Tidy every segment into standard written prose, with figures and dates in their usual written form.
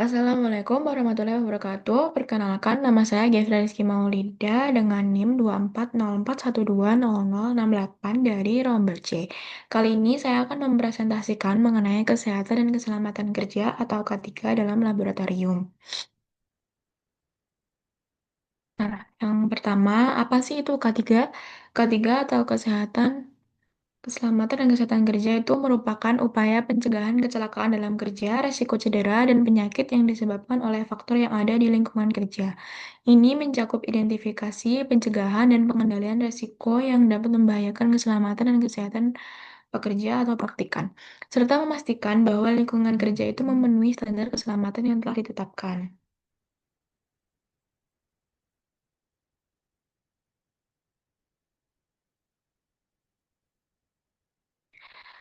Assalamualaikum warahmatullahi wabarakatuh. Perkenalkan, nama saya Gefra Rizky Maulida dengan NIM 24041200068 dari Romber C. Kali ini saya akan mempresentasikan mengenai kesehatan dan keselamatan kerja atau K3 dalam laboratorium. Nah, yang pertama, apa sih itu K3? K3 atau kesehatan Keselamatan dan kesehatan kerja itu merupakan upaya pencegahan kecelakaan dalam kerja, resiko cedera, dan penyakit yang disebabkan oleh faktor yang ada di lingkungan kerja. Ini mencakup identifikasi, pencegahan, dan pengendalian resiko yang dapat membahayakan keselamatan dan kesehatan pekerja atau praktikan, serta memastikan bahwa lingkungan kerja itu memenuhi standar keselamatan yang telah ditetapkan.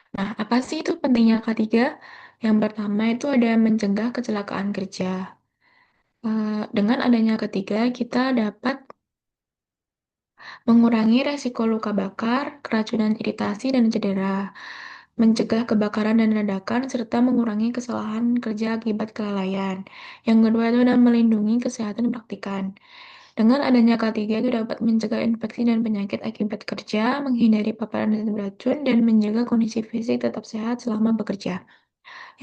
Nah, apa sih itu pentingnya K3? Yang pertama itu ada mencegah kecelakaan kerja. Dengan adanya ketiga, kita dapat mengurangi resiko luka bakar, keracunan iritasi, dan cedera, mencegah kebakaran dan ledakan, serta mengurangi kesalahan kerja akibat kelalaian. Yang kedua itu adalah melindungi kesehatan praktikan. Dengan adanya K3 itu dapat mencegah infeksi dan penyakit akibat kerja, menghindari paparan zat beracun, dan menjaga kondisi fisik tetap sehat selama bekerja.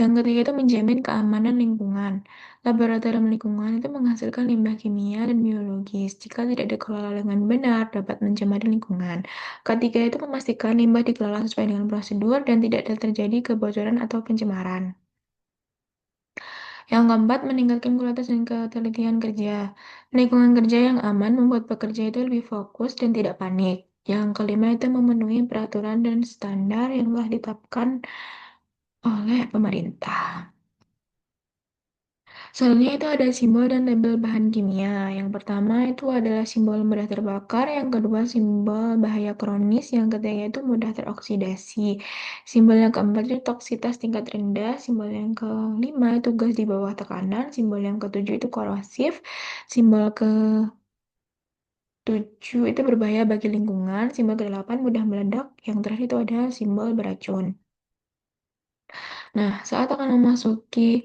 Yang ketiga itu menjamin keamanan lingkungan. Laboratorium lingkungan itu menghasilkan limbah kimia dan biologis. Jika tidak dikelola dengan benar, dapat mencemari lingkungan. Ketiga itu memastikan limbah dikelola sesuai dengan prosedur dan tidak terjadi kebocoran atau pencemaran. Yang keempat, meningkatkan kualitas dan ketelitian kerja. Lingkungan kerja yang aman membuat pekerja itu lebih fokus dan tidak panik. Yang kelima itu memenuhi peraturan dan standar yang telah ditetapkan oleh pemerintah. Selanjutnya itu ada simbol dan label bahan kimia. Yang pertama itu adalah simbol mudah terbakar, yang kedua simbol bahaya kronis, yang ketiga itu mudah teroksidasi. Simbol yang keempat itu toksitas tingkat rendah, simbol yang kelima itu gas di bawah tekanan, simbol yang ketujuh itu korosif, simbol ketujuh itu berbahaya bagi lingkungan, simbol kedelapan mudah meledak, yang terakhir itu ada simbol beracun. Nah, saat akan memasuki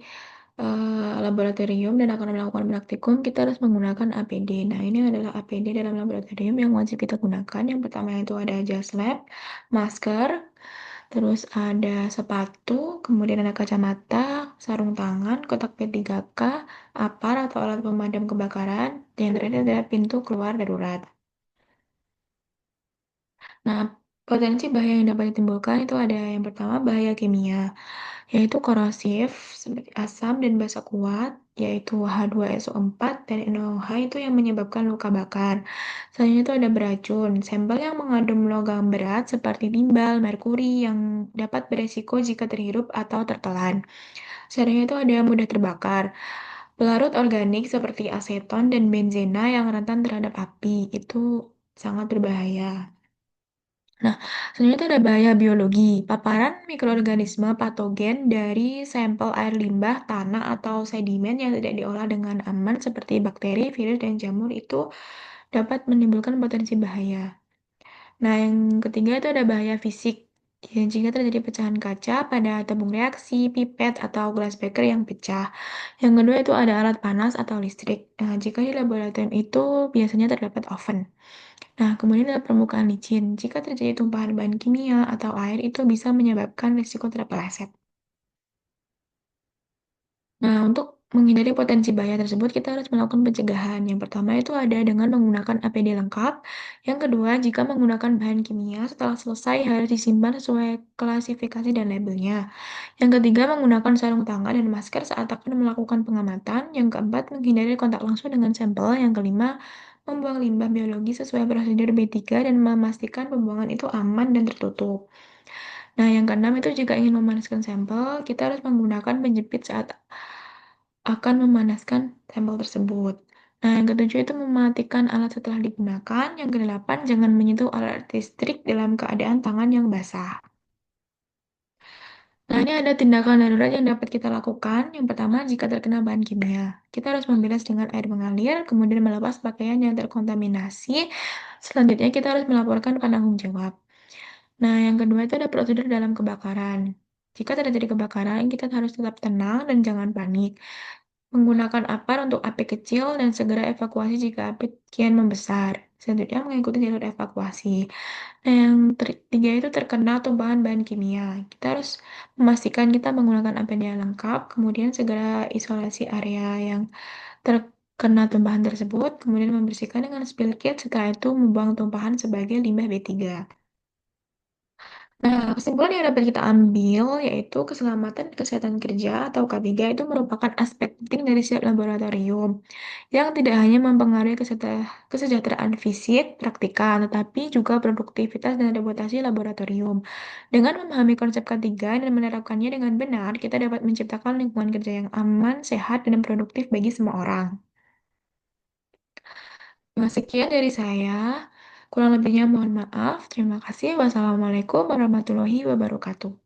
laboratorium dan akan melakukan praktikum, kita harus menggunakan APD. Nah, ini adalah APD dalam laboratorium yang wajib kita gunakan. Yang pertama itu ada jas lab, masker, terus ada sepatu, kemudian ada kacamata, sarung tangan, kotak P3K, apar atau alat pemadam kebakaran, dan yang terakhir adalah pintu keluar darurat. Nah, potensi bahaya yang dapat ditimbulkan itu ada yang pertama bahaya kimia, yaitu korosif seperti asam dan basa kuat, yaitu H2SO4 dan NOH itu yang menyebabkan luka bakar. Selanjutnya itu ada beracun, sampel yang mengandung logam berat seperti timbal, merkuri yang dapat beresiko jika terhirup atau tertelan. Selanjutnya itu ada mudah terbakar. Pelarut organik seperti aseton dan benzena yang rentan terhadap api itu sangat berbahaya. Nah, selanjutnya itu ada bahaya biologi. Paparan mikroorganisme patogen dari sampel air limbah, tanah, atau sedimen yang tidak diolah dengan aman seperti bakteri, virus, dan jamur itu dapat menimbulkan potensi bahaya. Nah, yang ketiga itu ada bahaya fisik. Ya, jika terjadi pecahan kaca pada tabung reaksi, pipet, atau glass beaker yang pecah. Yang kedua itu ada alat panas atau listrik. Nah, jika di laboratorium itu biasanya terdapat oven. Nah, kemudian ada permukaan licin. Jika terjadi tumpahan bahan kimia atau air, itu bisa menyebabkan risiko terpeleset. Nah, untuk menghindari potensi bahaya tersebut, kita harus melakukan pencegahan. Yang pertama itu ada dengan menggunakan APD lengkap. Yang kedua, jika menggunakan bahan kimia, setelah selesai harus disimpan sesuai klasifikasi dan labelnya. Yang ketiga, menggunakan sarung tangan dan masker saat akan melakukan pengamatan. Yang keempat, menghindari kontak langsung dengan sampel. Yang kelima, membuang limbah biologi sesuai prosedur B3 dan memastikan pembuangan itu aman dan tertutup. Nah, yang keenam itu jika ingin memanaskan sampel, kita harus menggunakan penjepit saat akan memanaskan sampel tersebut. Nah, yang ketujuh itu mematikan alat setelah digunakan. Yang kedelapan, jangan menyentuh alat listrik dalam keadaan tangan yang basah. Nah, ini ada tindakan darurat yang dapat kita lakukan. Yang pertama, jika terkena bahan kimia, kita harus membilas dengan air mengalir, kemudian melepas pakaian yang terkontaminasi. Selanjutnya, kita harus melaporkan penanggung jawab. Nah, yang kedua itu ada prosedur dalam kebakaran. Jika terjadi kebakaran, kita harus tetap tenang dan jangan panik. Menggunakan apar untuk api kecil dan segera evakuasi jika api kian membesar. Selanjutnya mengikuti jalur evakuasi. Nah, yang ketiga itu terkena tumpahan bahan kimia. Kita harus memastikan kita menggunakan APD yang lengkap, kemudian segera isolasi area yang terkena tumpahan tersebut, kemudian membersihkan dengan spill kit, setelah itu membuang tumpahan sebagai limbah B3. Nah, kesimpulan yang dapat kita ambil yaitu keselamatan dan kesehatan kerja atau K3 itu merupakan aspek penting dari setiap laboratorium yang tidak hanya mempengaruhi kesejahteraan fisik, praktikal, tetapi juga produktivitas dan reputasi laboratorium. Dengan memahami konsep K3 dan menerapkannya dengan benar, kita dapat menciptakan lingkungan kerja yang aman, sehat, dan produktif bagi semua orang. Nah, sekian dari saya. Kurang lebihnya mohon maaf. Terima kasih. Wassalamualaikum warahmatullahi wabarakatuh.